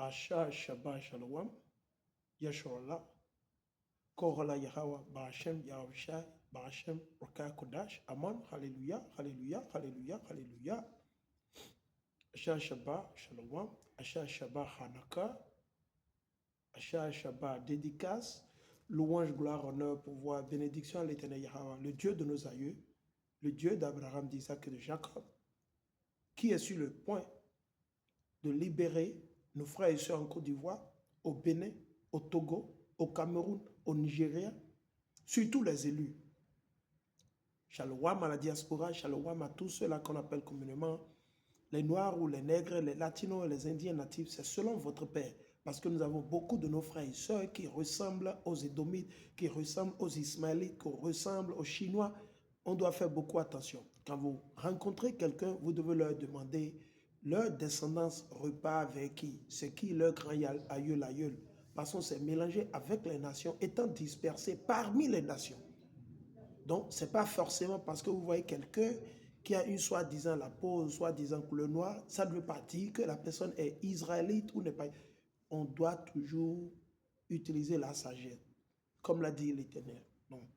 Asha Shabbat Shalom, Yeshua, Korola Yahweh, Ba'ashem Yahushai, Ba'ashem Raka Kodash, Aman, Hallelujah, Hallelujah, Hallelujah, Hallelujah. Asha Shabbat Shalom, Asha Shabbat Hanaka, Asha Shabbat dédicace, louange, gloire, honneur, pouvoir, bénédiction à l'éternel Yahweh, le Dieu de nos aïeux, le Dieu d'Abraham, d'Isaac et de Jacob, qui est sur le point de libérer nos frères et sœurs en Côte d'Ivoire, au Bénin, au Togo, au Cameroun, au Nigeria, surtout les élus. Shalom à la diaspora, shalom à tous ceux-là qu'on appelle communément les Noirs ou les Nègres, les Latinos et les Indiens natifs. C'est selon votre Père, parce que nous avons beaucoup de nos frères et sœurs qui ressemblent aux Édomites, qui ressemblent aux Ismaélites, qui ressemblent aux Chinois. On doit faire beaucoup attention. Quand vous rencontrez quelqu'un, vous devez leur demander leur descendance repart avec qui? C'est qui leur grand aïeul? Parce qu'on s'est mélangé avec les nations, étant dispersés parmi les nations. Donc, ce n'est pas forcément parce que vous voyez quelqu'un qui a une soi-disant la peau, soi-disant couleur noire, ça ne veut pas dire que la personne est israélite ou n'est pas. On doit toujours utiliser la sagesse, comme l'a dit l'Éternel. Donc,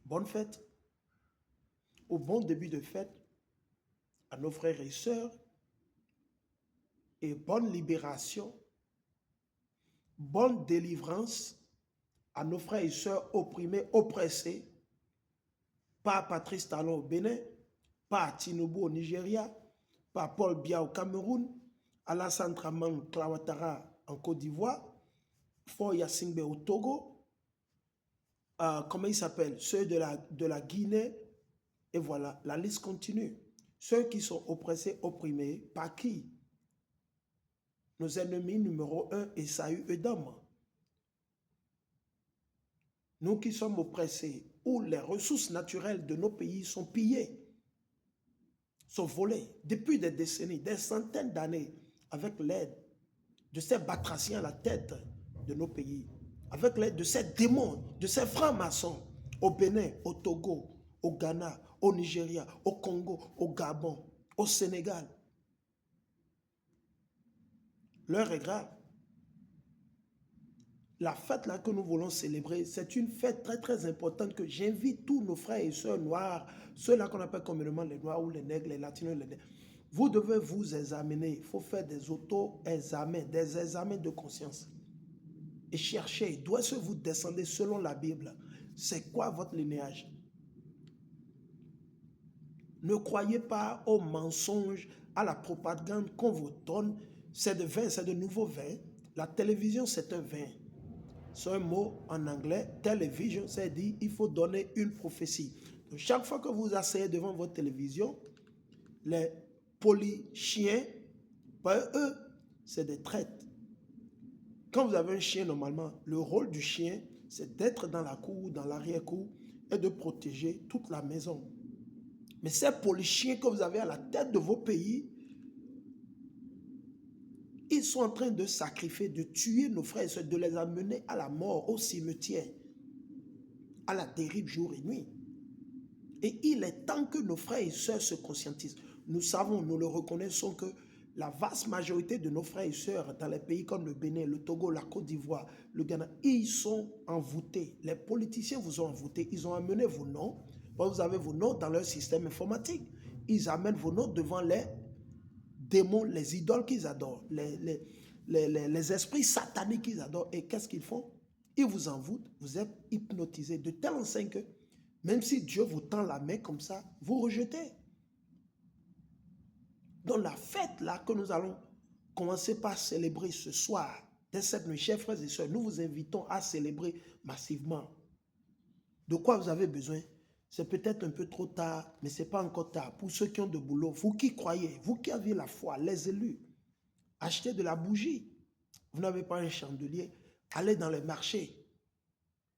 bonne fête, au bon début de fête, à nos frères et sœurs, et bonne libération, bonne délivrance à nos frères et sœurs opprimés, oppressés, pas Patrice Talon au Bénin, pas Tinubu au Nigeria, pas Paul Biya au Cameroun, Alassane Dramane Ouattara en Côte d'Ivoire, Faure Gnassingbé au Togo, comment ils s'appellent, ceux de la Guinée, et voilà, la liste continue. Ceux qui sont oppressés, opprimés, par qui? Nos ennemis numéro 1, Esaü Edom. Nous qui sommes oppressés, où les ressources naturelles de nos pays sont pillées, sont volées depuis des décennies, des centaines d'années, avec l'aide de ces batraciens à la tête de nos pays, avec l'aide de ces démons, de ces francs-maçons, au Bénin, au Togo, au Ghana, au Nigeria, au Congo, au Gabon, au Sénégal. L'heure est grave. La fête là que nous voulons célébrer, c'est une fête très très importante que j'invite tous nos frères et sœurs noirs, ceux-là qu'on appelle communément les Noirs ou les Nègres, les Latinos, les Nègres. Vous devez vous examiner. Il faut faire des auto-examens, des examens de conscience. Et chercher d'où est-ce que vous descendez selon la Bible. C'est quoi votre linéage? Ne croyez pas aux mensonges, à la propagande qu'on vous donne. C'est de vin, c'est de nouveaux vins. La télévision, c'est un vin. C'est un mot en anglais, télévision, c'est dit, il faut donner une prophétie. Donc, chaque fois que vous asseyez devant votre télévision, les polichiens, pas eux, c'est des traîtres. Quand vous avez un chien, normalement, le rôle du chien, c'est d'être dans la cour, dans l'arrière-cour, et de protéger toute la maison. Mais ces polichiens que vous avez à la tête de vos pays, ils sont en train de sacrifier, de tuer nos frères et sœurs, de les amener à la mort, au cimetière, à la dérive jour et nuit. Et il est temps que nos frères et sœurs se conscientisent. Nous savons, nous le reconnaissons que la vaste majorité de nos frères et sœurs dans les pays comme le Bénin, le Togo, la Côte d'Ivoire, le Ghana, ils sont envoûtés. Les politiciens vous ont envoûtés. Ils ont amené vos noms. Vous avez vos noms dans leur système informatique. Ils amènent vos noms devant les démons, les idoles qu'ils adorent, les esprits sataniques qu'ils adorent. Et qu'est-ce qu'ils font? Ils vous envoûtent, vous êtes hypnotisés de telle enseigne que même si Dieu vous tend la main comme ça, vous rejetez. Donc la fête là que nous allons commencer par célébrer ce soir, dès cette nuit, chers frères et sœurs, nous vous invitons à célébrer massivement. De quoi vous avez besoin? C'est peut-être un peu trop tard, mais ce n'est pas encore tard. Pour ceux qui ont de boulot, vous qui croyez, vous qui avez la foi, les élus, achetez de la bougie. Vous n'avez pas un chandelier, allez dans les marchés.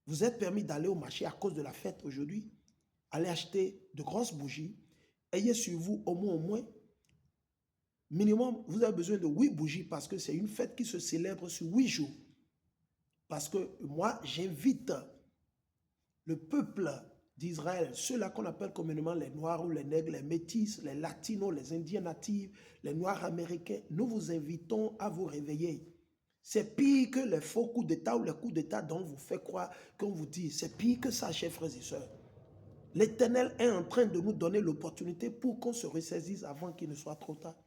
Vous êtes permis d'aller au marché à cause de la fête aujourd'hui. Allez acheter de grosses bougies. Ayez sur vous au moins, minimum, vous avez besoin de 8 bougies parce que c'est une fête qui se célèbre sur 8 jours. Parce que moi, j'invite le peuple d'Israël, ceux-là qu'on appelle communément les Noirs ou les Nègres, les Métis, les Latinos, les Indiens natifs, les Noirs américains, nous vous invitons à vous réveiller. C'est pire que les faux coups d'État ou les coups d'État dont on vous fait croire, qu'on vous dit. C'est pire que ça, chers frères et sœurs. L'Éternel est en train de nous donner l'opportunité pour qu'on se ressaisisse avant qu'il ne soit trop tard.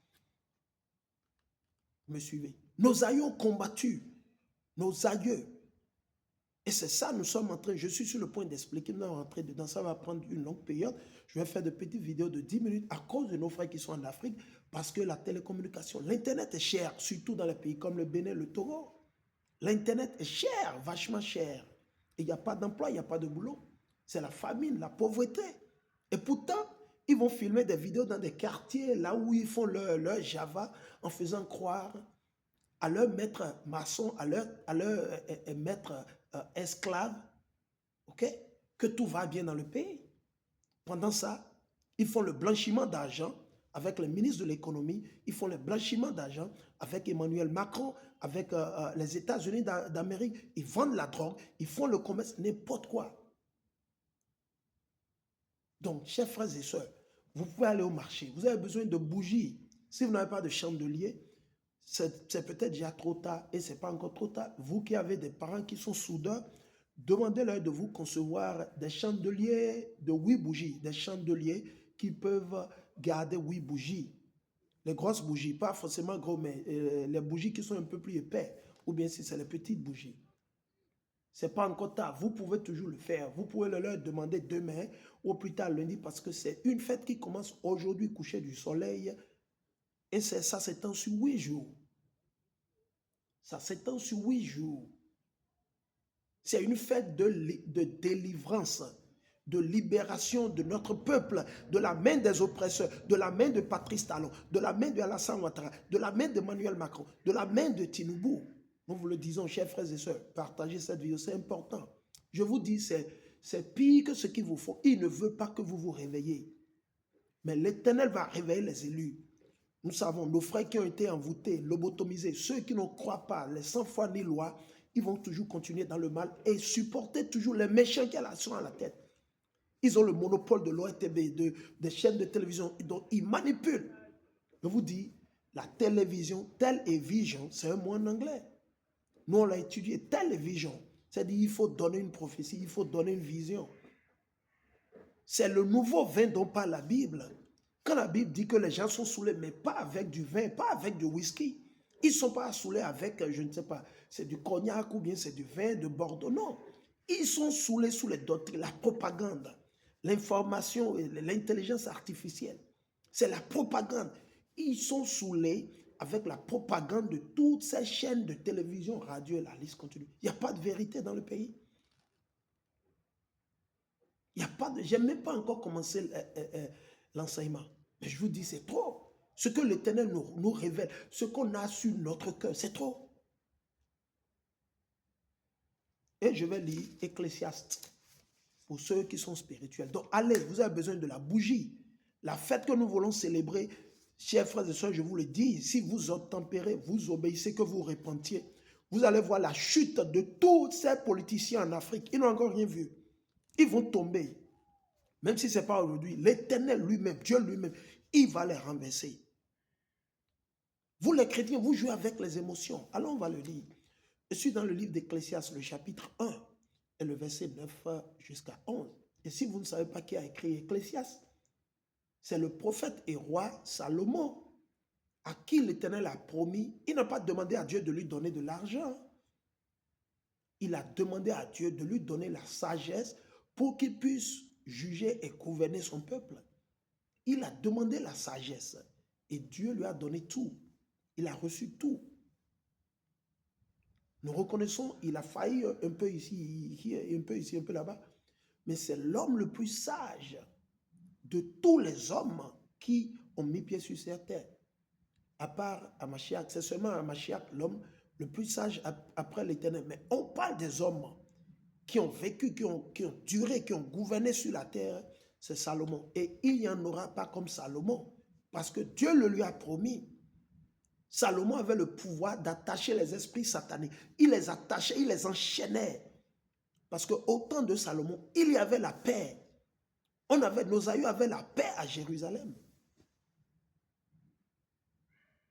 Me suivez? Nos aïeux ont combattu. Nos aïeux. Et c'est ça, nous sommes en train, je suis sur le point d'expliquer, nous allons rentrer dedans, ça va prendre une longue période. Je vais faire de petites vidéos de 10 minutes à cause de nos frères qui sont en Afrique, parce que la télécommunication, l'Internet est cher, surtout dans les pays comme le Bénin, le Togo. L'Internet est cher, vachement cher. Et il n'y a pas d'emploi, il n'y a pas de boulot. C'est la famine, la pauvreté. Et pourtant, ils vont filmer des vidéos dans des quartiers, là où ils font leur Java, en faisant croire à leur maître maçon, à leur maître esclave, ok, que tout va bien dans le pays. Pendant ça, ils font le blanchiment d'argent avec le ministre de l'économie, ils font le blanchiment d'argent avec Emmanuel Macron, avec les États-Unis d'Amérique, ils vendent la drogue, ils font le commerce, n'importe quoi. Donc, chers frères et sœurs, vous pouvez aller au marché, vous avez besoin de bougies. Si vous n'avez pas de chandelier, c'est peut-être déjà trop tard et ce n'est pas encore trop tard. Vous qui avez des parents qui sont soudeurs, demandez-leur de vous concevoir des chandeliers de 8 bougies, des chandeliers qui peuvent garder 8 bougies. Les grosses bougies, pas forcément gros, mais les bougies qui sont un peu plus épais, ou bien si c'est les petites bougies. Ce n'est pas encore tard, vous pouvez toujours le faire. Vous pouvez leur demander demain ou plus tard lundi parce que c'est une fête qui commence aujourd'hui, coucher du soleil. Et ça s'étend sur 8 jours. Ça s'étend sur 8 jours. C'est une fête de délivrance, de libération de notre peuple, de la main des oppresseurs, de la main de Patrice Talon, de la main de Alassane Ouattara, de la main d'Emmanuel Macron, de la main de Tinubu. Nous vous le disons, chers frères et sœurs, partagez cette vidéo, c'est important. Je vous dis, c'est pire que ce qu'il vous faut. Il ne veut pas que vous vous réveillez. Mais l'Éternel va réveiller les élus. Nous savons, nos frères qui ont été envoûtés, lobotomisés, ceux qui ne croient pas, les sans foi ni loi, ils vont toujours continuer dans le mal et supporter toujours les méchants qui sont à la tête. Ils ont le monopole de l'ORTB, des chaînes de télévision, dont ils manipulent. Je vous dis, la télévision, télévision, c'est un mot en anglais. Nous, on l'a étudié, télévision. C'est-à-dire qu'il faut donner une prophétie, il faut donner une vision. C'est le nouveau vin dont parle la Bible. Quand la Bible dit que les gens sont saoulés, mais pas avec du vin, pas avec du whisky. Ils ne sont pas saoulés avec, je ne sais pas, c'est du cognac ou bien c'est du vin de Bordeaux. Non. Ils sont saoulés sous les doctrines, la propagande, l'information et l'intelligence artificielle. C'est la propagande. Ils sont saoulés avec la propagande de toutes ces chaînes de télévision, radio et la liste continue. Il n'y a pas de vérité dans le pays. Il n'y a pas de... Je n'ai même pas encore commencé l'enseignement. Mais je vous dis, c'est trop. Ce que l'Éternel nous révèle, ce qu'on a sur notre cœur, c'est trop. Et je vais lire Ecclésiaste pour ceux qui sont spirituels. Donc, allez, vous avez besoin de la bougie. La fête que nous voulons célébrer, chers frères et sœurs, je vous le dis, si vous obtempérez, vous obéissez, que vous repentiez, vous allez voir la chute de tous ces politiciens en Afrique. Ils n'ont encore rien vu. Ils vont tomber. Même si ce n'est pas aujourd'hui, l'Éternel lui-même, Dieu lui-même, il va les renverser. Vous les chrétiens, vous jouez avec les émotions. Alors on va le lire. Je suis dans le livre d'Ecclésiaste, le chapitre 1, et le verset 9 jusqu'à 11. Et si vous ne savez pas qui a écrit Ecclésiaste, c'est le prophète et roi Salomon, à qui l'Éternel a promis. Il n'a pas demandé à Dieu de lui donner de l'argent. Il a demandé à Dieu de lui donner la sagesse pour qu'il puisse juger et gouverner son peuple. Il a demandé la sagesse et Dieu lui a donné tout. Il a reçu tout. Nous reconnaissons, il a failli un peu ici, un peu là-bas, mais c'est l'homme le plus sage de tous les hommes qui ont mis pied sur cette terre. À part Hamashiach, c'est seulement Hamashiach, l'homme le plus sage après l'Éternel. Mais on parle des hommes qui ont vécu, qui ont duré, qui ont gouverné sur la terre, c'est Salomon. Et il n'y en aura pas comme Salomon, parce que Dieu le lui a promis. Salomon avait le pouvoir d'attacher les esprits sataniques. Il les attachait, il les enchaînait. Parce qu'au temps de Salomon, il y avait la paix. Nos aïeux avaient la paix à Jérusalem.